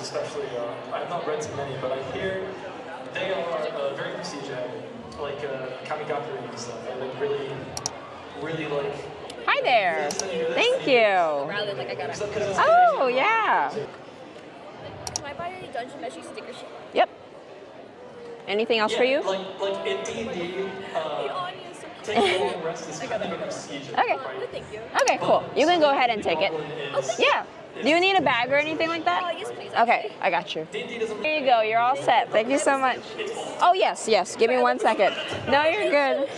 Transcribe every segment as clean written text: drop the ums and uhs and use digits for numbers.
Especially, I have not read too many, but I hear they are very prestigious, like kamigakuri and stuff. I like really like. Hi there. Thank you. Oh yeah. Can I buy a Dungeon Meshi sticker sheet? Yep. Anything else for you? Like in D&D, taking a long rest is kind of a procedure. Okay. Right? Thank you. Okay, cool. You can go ahead and take it. Yeah. Do you need a bag or anything like that? Yes, please. Okay, I got you. Here you go. You're all set. Thank you so much. Oh, yes. Give me 1 second. No, you're good.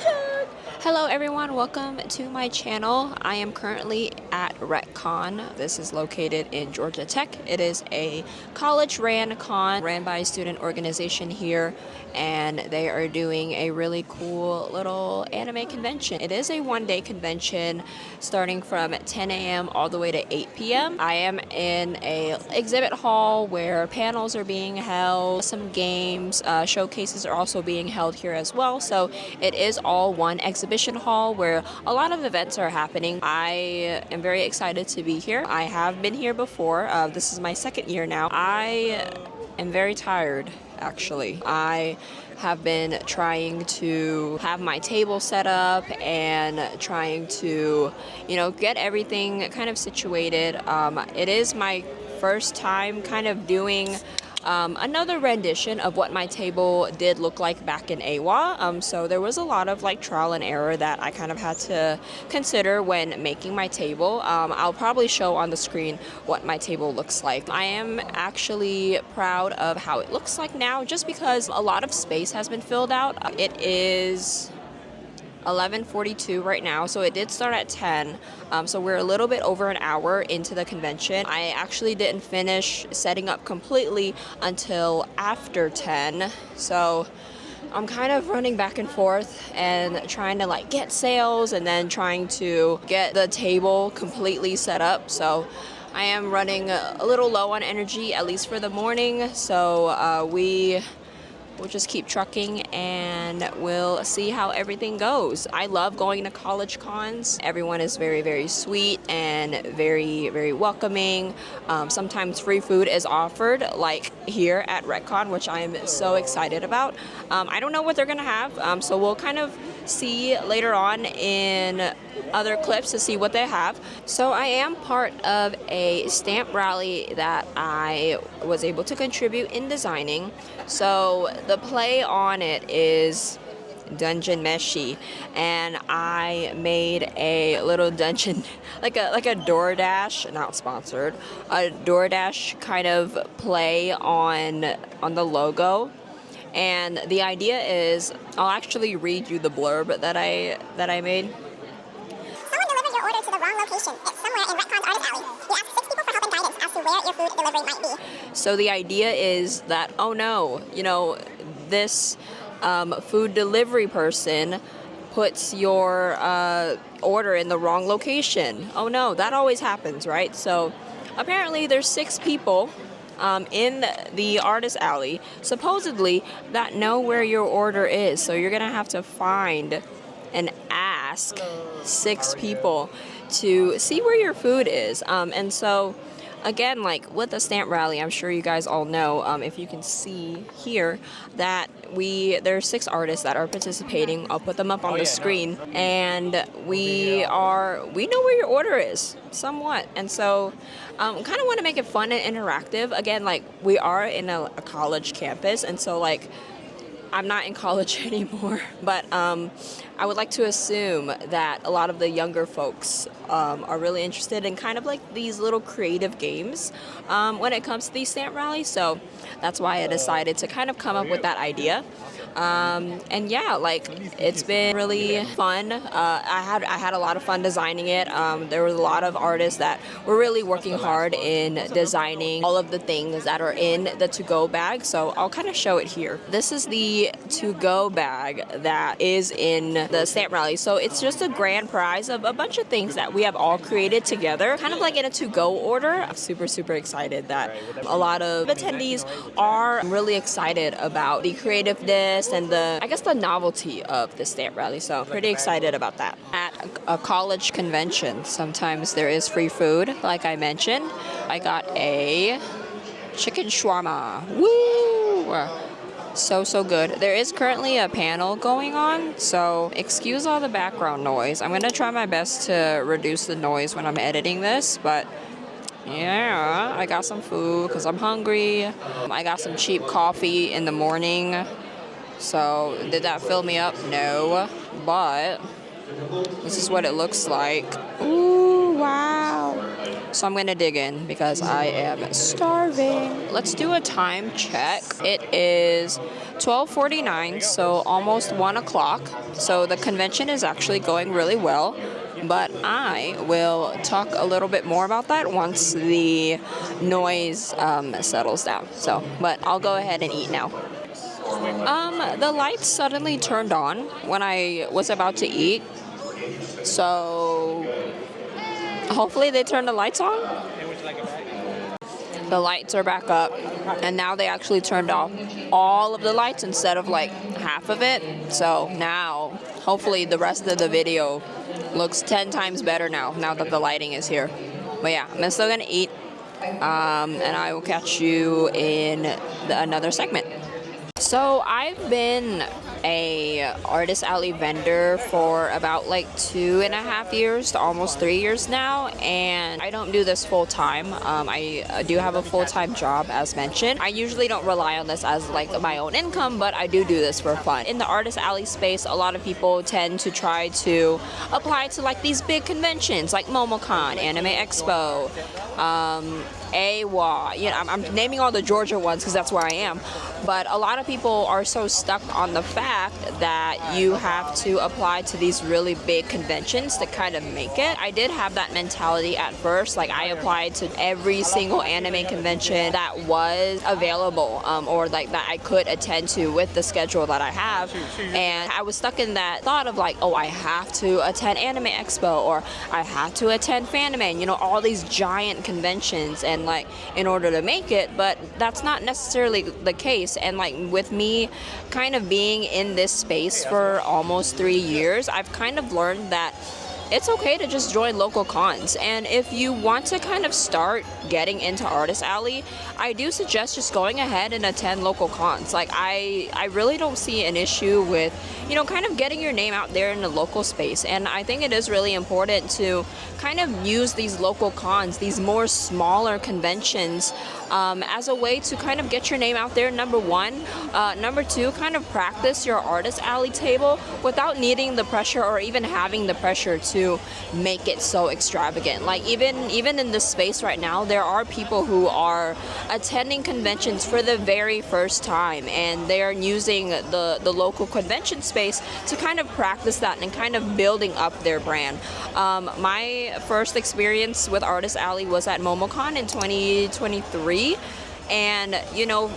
Hello everyone, welcome to my channel. I am currently at WRECKCON. This is located in Georgia Tech. It is a college-ran con ran by a student organization here, and they are doing a really cool little anime convention. It is a one-day convention starting from 10 a.m. all the way to 8 p.m. I am in a exhibit hall where panels are being held, some games, showcases are also being held here as well. So it is all one exhibition hall where a lot of events are happening. I am very excited to be here. I have been here before. This is my second year now. I am very tired, actually. I have been trying to have my table set up and trying to, get everything kind of situated. It is my first time kind of doing another rendition of what my table did look like back in AWA. So there was a lot of trial and error that I kind of had to consider when making my table. I'll probably show on the screen what my table looks like. I am actually proud of how it looks like now just because a lot of space has been filled out. It is 11:42 right now, so it did start at 10, so we're a little bit over an hour into the convention. I actually didn't finish setting up completely until after 10, so I'm kind of running back and forth and trying to get sales and then trying to get the table completely set up. So I am running a little low on energy, at least for the morning, so we'll just keep trucking and we'll see how everything goes. I love going to college cons. Everyone is very, very sweet and very, very welcoming. Sometimes free food is offered, like here at WRECKCON, which I am so excited about. I don't know what they're gonna have, so we'll kind of see later on in other clips to see what they have. So I am part of a stamp rally that I was able to contribute in designing. So the play on it is Dungeon Meshi, and I made a little dungeon, like a DoorDash, not sponsored, a DoorDash kind of play on the logo. And the idea is, I'll actually read you the blurb that I made. Someone delivered your order to the wrong location. It's somewhere in WRECKCON's Artist Alley. We asked 6 people for help and guidance as to where your food delivery might be. So the idea is that, oh no, this food delivery person puts your order in the wrong location. Oh no, that always happens, right? So apparently there's 6 people in the Artist Alley, supposedly, that know where your order is. So you're gonna have to find and ask 6 people to see where your food is. And so, again, with the stamp rally, I'm sure you guys all know, if you can see here, that there's 6 artists that are participating. I'll put them up on the screen, and we know where your order is, somewhat. And so, kind of want to make it fun and interactive. Again, we are in a college campus, and so I'm not in college anymore, but I would like to assume that a lot of the younger folks are really interested in kind of these little creative games when it comes to these stamp rallies. So that's why I decided to kind of come up with that idea. And yeah, like it's been really fun. I had a lot of fun designing it. There was a lot of artists that were really working hard in designing all of the things that are in the to-go bag. So I'll kind of show it here. This is the to-go bag that is in the stamp rally. So it's just a grand prize of a bunch of things that we have all created together, kind of like in a to-go order. I'm super, super excited that a lot of attendees are really excited about the creativeness and I guess the novelty of the stamp rally. So pretty excited about that. At a college convention, sometimes there is free food, like I mentioned. I got a chicken shawarma. Woo! So good. There is currently a panel going on, so excuse all the background noise. I'm gonna try my best to reduce the noise when I'm editing this, but yeah, I got some food because I'm hungry. I got some cheap coffee in the morning. So did that fill me up? No, but this is what it looks like. Ooh, wow. So I'm gonna dig in because I am starving. Let's do a time check. It is 12:49, so almost 1 o'clock. So the convention is actually going really well, but I will talk a little bit more about that once the noise settles down. So, but I'll go ahead and eat now. The lights suddenly turned on when I was about to eat, so hopefully they turned the lights on. The lights are back up, and now they actually turned off all of the lights instead of like half of it. So now, hopefully the rest of the video looks 10 times better now that the lighting is here. But yeah, I'm still gonna eat, and I will catch you in another segment. So I've been a artist alley vendor for about like 2.5 years to almost 3 years now, and I don't do this full time. I do have a full-time job, as mentioned. I usually don't rely on this as like my own income, but I do this for fun. In the artist alley space, a lot of people tend to try to apply to like these big conventions like MomoCon, Anime Expo, AWA, you know, I'm naming all the Georgia ones because that's where I am. But a lot of people are so stuck on the fact that you have to apply to these really big conventions to kind of make it. I did have that mentality at first. Like I applied to every single anime convention that was available, or like that I could attend to with the schedule that I have. And I was stuck in that thought of like, oh, I have to attend Anime Expo, or I have to attend Fanime, you know, all these giant conventions, and like in order to make it. But that's not necessarily the case. And like with me kind of being in this space for almost 3 years, I've kind of learned that it's okay to just join local cons. And if you want to kind of start getting into Artist Alley, I do suggest just going ahead and attend local cons. Like I really don't see an issue with, you know, kind of getting your name out there in the local space. And I think it is really important to kind of use these local cons, these more smaller conventions, as a way to kind of get your name out there, number one. Number two, kind of practice your Artist Alley table without needing the pressure or even having the pressure to make it so extravagant. Like even in this space right now, there are people who are attending conventions for the very first time, and they're using the local convention space to kind of practice that and kind of building up their brand. My first experience with Artist Alley was at MomoCon in 2023, and you know,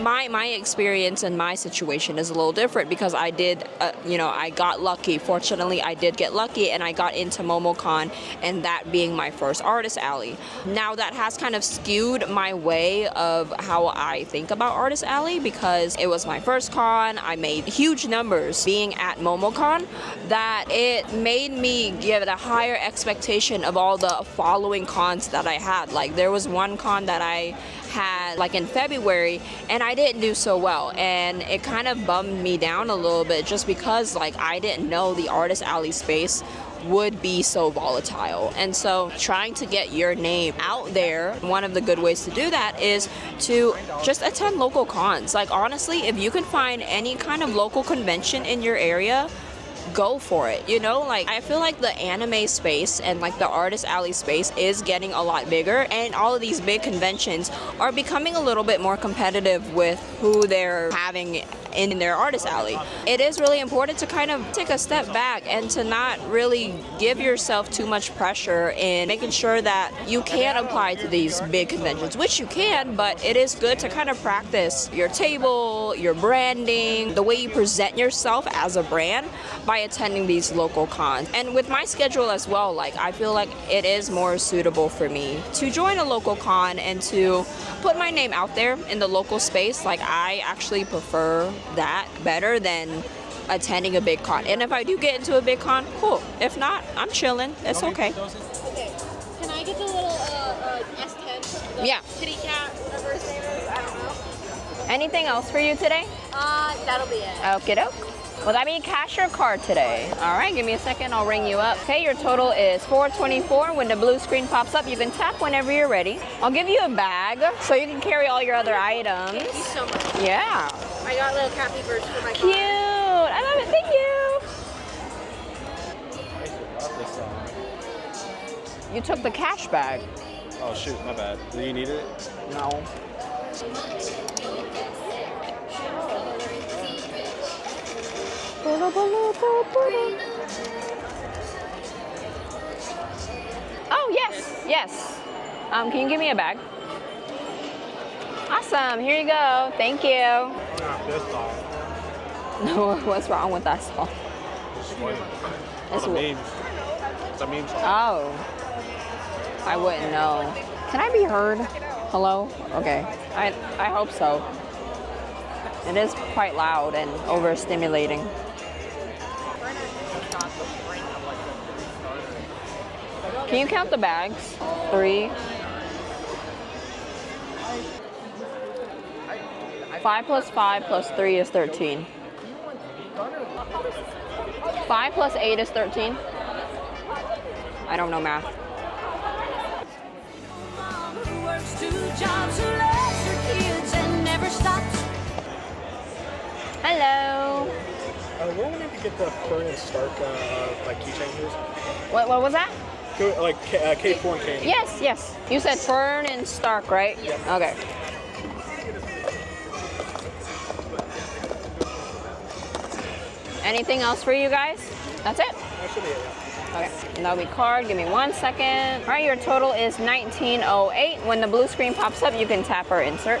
my experience and my situation is a little different because I did, you know, I got lucky. Fortunately, I did get lucky and I got into MomoCon, and that being my first Artist Alley. Now that has kind of skewed my way of how I think about Artist Alley because it was my first con. I made huge numbers being at MomoCon, that it made me give it a higher expectation of all the following cons that I had. Like there was one con that I had like in February, and I didn't do so well, and it kind of bummed me down a little bit just because like I didn't know the Artist Alley space would be so volatile. And so trying to get your name out there, one of the good ways to do that is to just attend local cons. Like honestly, if you can find any kind of local convention in your area, go for it. You know, like I feel like the anime space and like the Artist Alley space is getting a lot bigger, and all of these big conventions are becoming a little bit more competitive with who they're having in their artist alley. It is really important to kind of take a step back and to not really give yourself too much pressure in making sure that you can apply to these big conventions, which you can, but it is good to kind of practice your table, your branding, the way you present yourself as a brand by attending these local cons. And with my schedule as well, like I feel like it is more suitable for me to join a local con and to put my name out there in the local space. Like I actually prefer that better than attending a big con. And if I do get into a big con, cool. If not, I'm chilling. It's okay. Okay. Can I get the little S10? The Yeah. kitty cat, whatever his name is. I don't know. Anything else for you today? That'll be it. Okie doke. Will that be cash or card today? All right, give me a second, I'll ring you up. Okay, your total is $424. When the blue screen pops up, you can tap whenever you're ready. I'll give you a bag so you can carry all your other items. Thank you so much. Yeah. I got little cat peepers for my Cute. car. I love it. Thank you. You took the cash bag. Oh shoot, my bad. Do you need it? No. Oh, yes, yes. Can you give me a bag? Awesome, here you go. Thank you. No, what's wrong with that song? It's a meme. It's a meme song. Oh, I wouldn't know. Can I be heard? Hello? Okay, I hope so. It is quite loud and overstimulating. Can you count the bags? 3. 5 plus 5 plus 3 is 13. 5 plus 8 is 13. I don't know math. Who works 2 jobs, who loves her kids and never stops. Hello. We're wanting to get the Fern and Stark like keychain here. What was that? Like K4 and K. Yes, yes. You said Fern and Stark, right? Yep. Okay. Anything else for you guys? That's it? That should be it, yeah. Okay, and that'll be card. Give me 1 second. All right, your total is $19.08. When the blue screen pops up, you can tap or insert.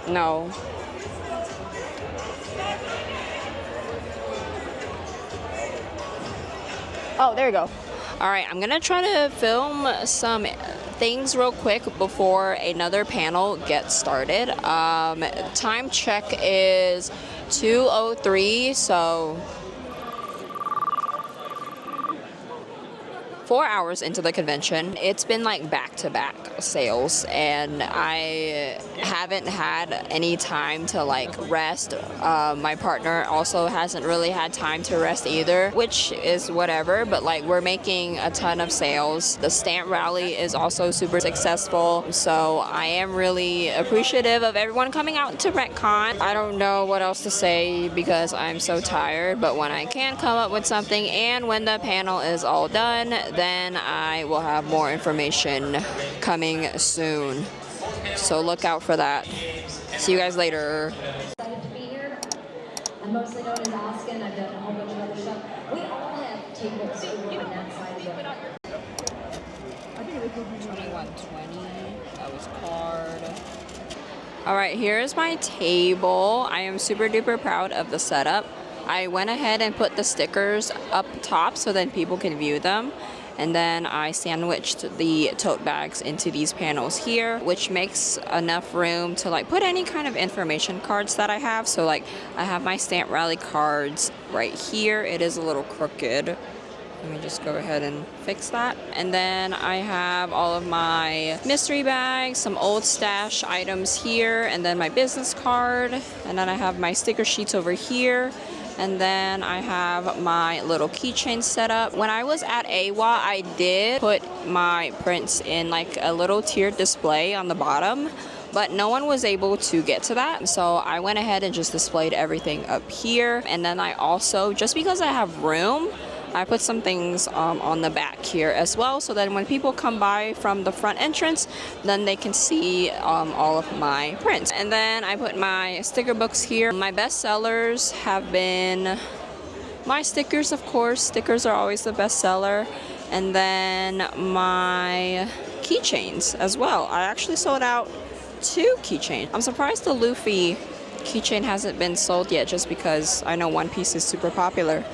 No. Oh, there you go. All right, I'm gonna try to film some things real quick before another panel gets started. Time check is 2:03, so 4 hours into the convention. It's been like back-to-back sales, and I haven't had any time to like rest. My partner also hasn't really had time to rest either, which is whatever, but like we're making a ton of sales. The stamp rally is also super successful, so I am really appreciative of everyone coming out to WRECKCON. I don't know what else to say because I'm so tired, but when I can come up with something and when the panel is all done, then I will have more information coming soon. So look out for that. See you guys later. Excited to be here. I'm mostly known as Oskin. I've done a whole bunch of other stuff. We all have tables over on that side of the 2120. That was card. All right, here's my table. I am super duper proud of the setup. I went ahead and put the stickers up top so then people can view them. And then I sandwiched the tote bags into these panels here, which makes enough room to like put any kind of information cards that I have. So like I have my stamp rally cards right here. It is a little crooked. Let me just go ahead and fix that. And then I have all of my mystery bags, some old stash items here, and then my business card. And then I have my sticker sheets over here. And then I have my little keychain set up. When I was at AWA, I did put my prints in like a little tiered display on the bottom, but no one was able to get to that. So I went ahead and just displayed everything up here. And then I also, just because I have room, I put some things on the back here as well, so that when people come by from the front entrance, then they can see all of my prints. And then I put my sticker books here. My best sellers have been my stickers, of course. Stickers are always the best seller. And then my keychains as well. I actually sold out 2 keychains. I'm surprised the Luffy keychain hasn't been sold yet, just because I know One Piece is super popular.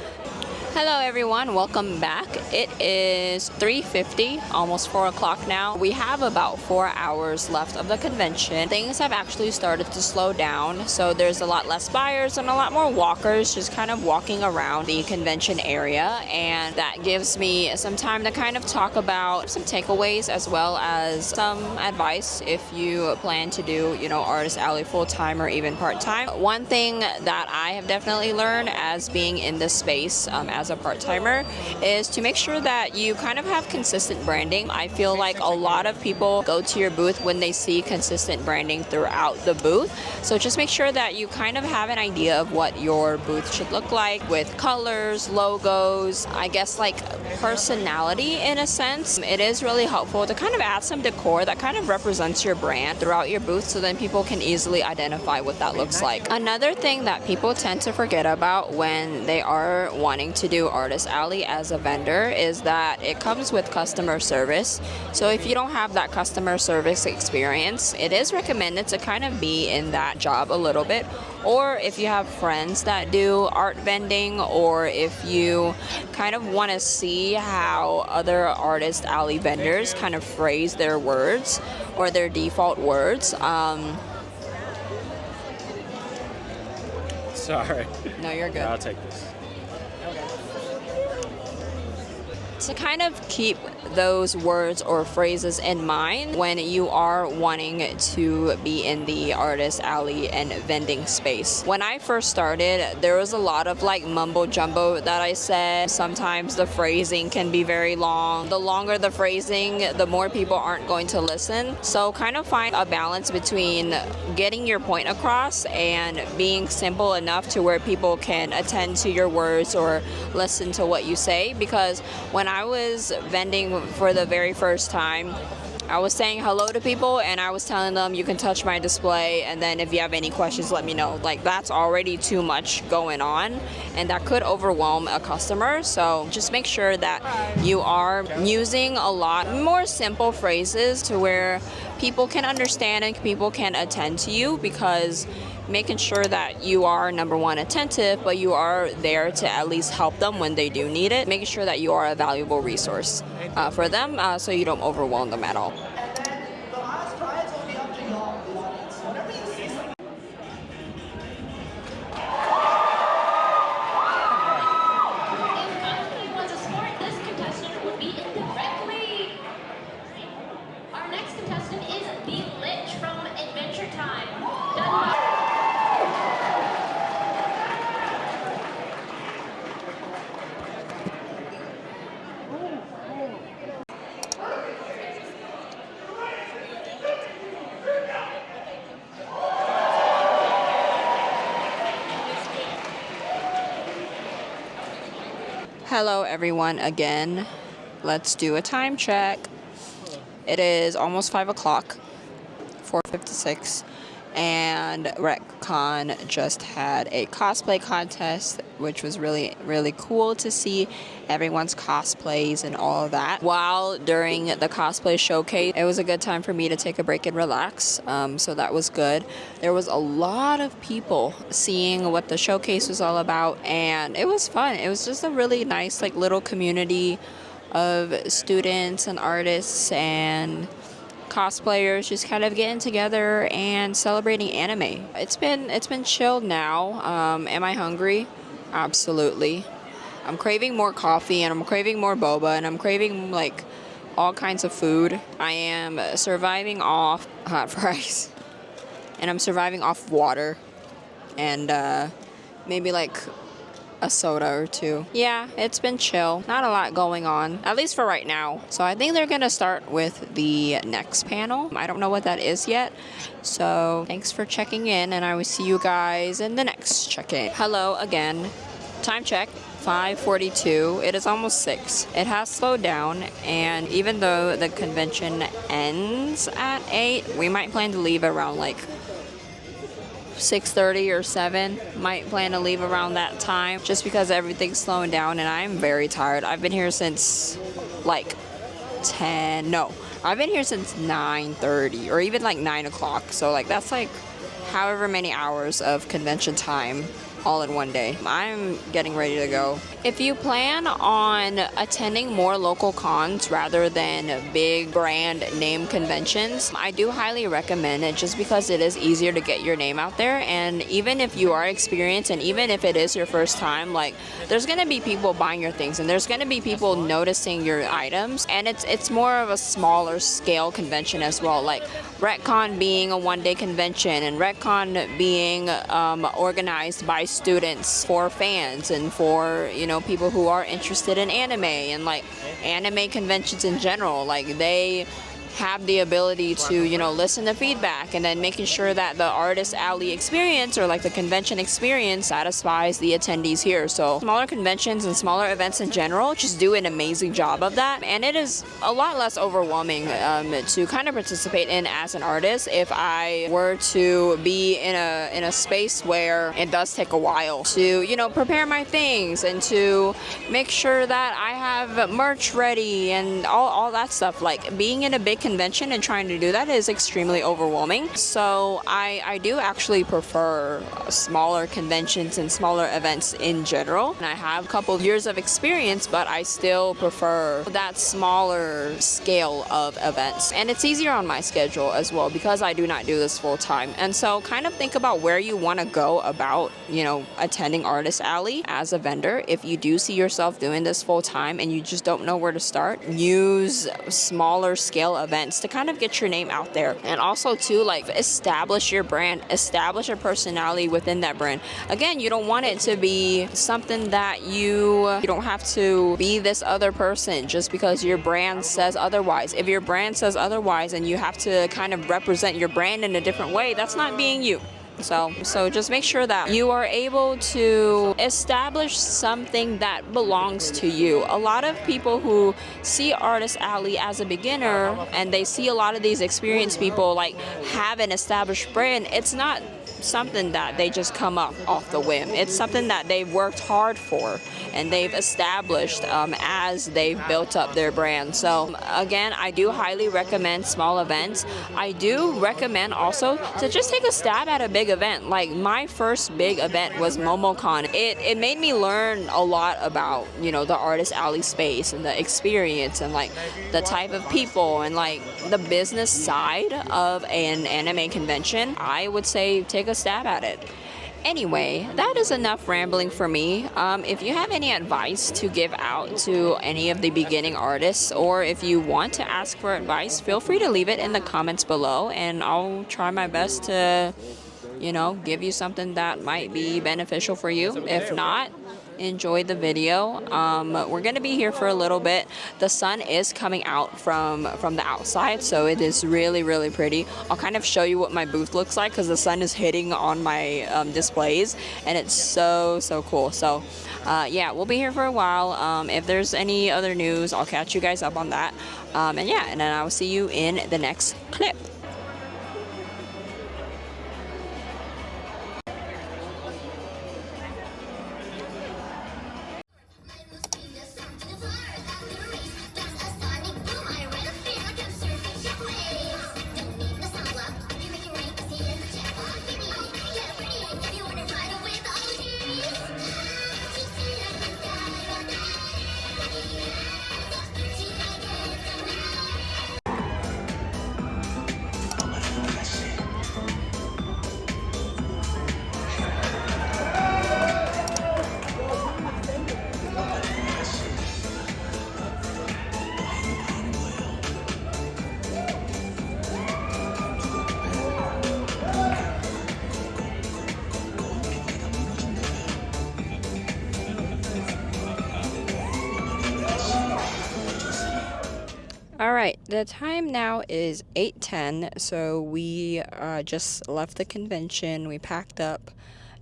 Hello everyone, welcome back. It is 3:50, almost 4 o'clock now. We have about 4 hours left of the convention. Things have actually started to slow down, so there's a lot less buyers and a lot more walkers just kind of walking around the convention area, and that gives me some time to kind of talk about some takeaways as well as some advice if you plan to do, you know, Artist Alley full-time or even part-time. One thing that I have definitely learned as being in this space as a part-timer is to make sure that you kind of have consistent branding. I feel like a lot of people go to your booth when they see consistent branding throughout the booth. So just make sure that you kind of have an idea of what your booth should look like with colors, logos, I guess like personality in a sense. It is really helpful to kind of add some decor that kind of represents your brand throughout your booth, so then people can easily identify what that looks like. Another thing that people tend to forget about when they are wanting to do Artist Alley as a vendor is that it comes with customer service. So if you don't have that customer service experience, it is recommended to kind of be in that job a little bit. Or if you have friends that do art vending, or if you kind of want to see how other Artist Alley vendors kind of phrase their words or their default words. Sorry. No, you're good. I'll take this. To kind of keep those words or phrases in mind when you are wanting to be in the Artist Alley and vending space. When I first started, there was a lot of like mumbo jumbo that I said. Sometimes the phrasing can be very long. The longer the phrasing, the more people aren't going to listen. So kind of find a balance between getting your point across and being simple enough to where people can attend to your words or listen to what you say. Because when I was vending for the very first time, I was saying hello to people and I was telling them you can touch my display, and then if you have any questions, let me know. Like, that's already too much going on and that could overwhelm a customer. So just make sure that you are using a lot more simple phrases to where people can understand and people can attend to you, because making sure that you are, number one, attentive, but you are there to at least help them when they do need it, making sure that you are a valuable resource for them, so you don't overwhelm them at all. Our next contestant is the Lich from Adventure Time. Hello everyone again. Let's do a time check. It is almost 5 o'clock, 4:56, and WRECKCON just had a cosplay contest, which was really, really cool to see everyone's cosplays and all of that. While during the cosplay showcase, it was a good time for me to take a break and relax, so that was good. There was a lot of people seeing what the showcase was all about, and it was fun. It was just a really nice, like, little community of students and artists and cosplayers just kind of getting together and celebrating anime. It's been chilled now. Am I hungry? Absolutely. I'm craving more coffee and I'm craving more boba and I'm craving like all kinds of food. I am surviving off hot fries and I'm surviving off water and maybe like a soda or two. Yeah, it's been chill. Not a lot going on, at least for right now. So I think they're gonna start with the next panel. I don't know what that is yet. So thanks for checking in, and I will see you guys in the next check-in. Hello again. Time check. 5:42. It is almost 6. It has slowed down, and even though the convention ends at 8, we might plan to leave around like 6:30 or 7. Might plan to leave around that time just because everything's slowing down, and I'm very tired. I've been here since like 10. No, I've been here since 9:30 or even like 9 o'clock. So like that's like however many hours of convention time all in one day. I'm getting ready to go. If you plan on attending more local cons rather than big brand name conventions, I do highly recommend it just because it is easier to get your name out there. And even if you are experienced and even if it is your first time, like there's gonna be people buying your things and there's gonna be people noticing your items, and it's more of a smaller scale convention as well. Like WRECKCON being a one-day convention and WRECKCON being organized by students for fans and for, you know, people who are interested in anime and like anime conventions in general. Like they have the ability to, you know, listen to feedback and then making sure that the artist alley experience or like the convention experience satisfies the attendees here. So smaller conventions and smaller events in general just do an amazing job of that, and it is a lot less overwhelming to kind of participate in as an artist if I were to be in a space where it does take a while to, you know, prepare my things and to make sure that I have merch ready and all that stuff. Like being in a big convention and trying to do that is extremely overwhelming. So I do actually prefer smaller conventions and smaller events in general. And I have a couple of years of experience, but I still prefer that smaller scale of events. And it's easier on my schedule as well because I do not do this full time. And so kind of think about where you want to go about, you know, attending Artist Alley as a vendor. If you do see yourself doing this full time and you just don't know where to start, use smaller scale events to kind of get your name out there. And also too, like establish your brand, establish a personality within that brand. Again, you don't want it to be something that you don't have to be this other person just because your brand says otherwise. If your brand says otherwise and you have to kind of represent your brand in a different way, that's not being you. So just make sure that you are able to establish something that belongs to you. A lot of people who see Artist Alley as a beginner and they see a lot of these experienced people like have an established brand, it's not something that they just come up off the whim. It's something that they've worked hard for and they've established as they've built up their brand. So again, I do highly recommend small events. I do recommend also to just take a stab at a big event. Like my first big event was MomoCon. It made me learn a lot about, you know, the Artist Alley space and the experience and like the type of people and like the business side of an anime convention. I would say take a stab at it. Anyway, that is enough rambling for me. If you have any advice to give out to any of the beginning artists, or if you want to ask for advice, feel free to leave it in the comments below and I'll try my best to, you know, give you something that might be beneficial for you. If not, enjoy the video. We're gonna be here for a little bit. The sun is coming out from the outside, so it is really pretty. I'll kind of show you what my booth looks like because the sun is hitting on my displays and it's so cool. So yeah, we'll be here for a while. If there's any other news, I'll catch you guys up on that. And yeah, and then I will see you in the next clip. the time now is 8:10, so we just left the convention. We packed up.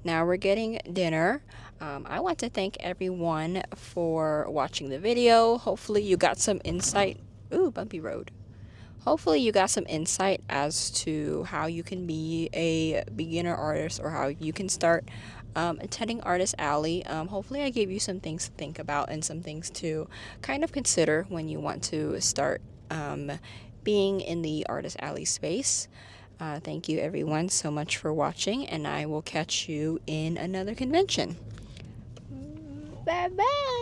Now we're getting dinner. I want to thank everyone for watching the video. Hopefully you got some insight. Ooh, bumpy road. Hopefully you got some insight as to how you can be a beginner artist or how you can start attending Artist Alley. Hopefully I gave you some things to think about and some things to kind of consider when you want to start being in the Artist Alley space. Thank you everyone so much for watching, and I will catch you in another convention. Bye bye.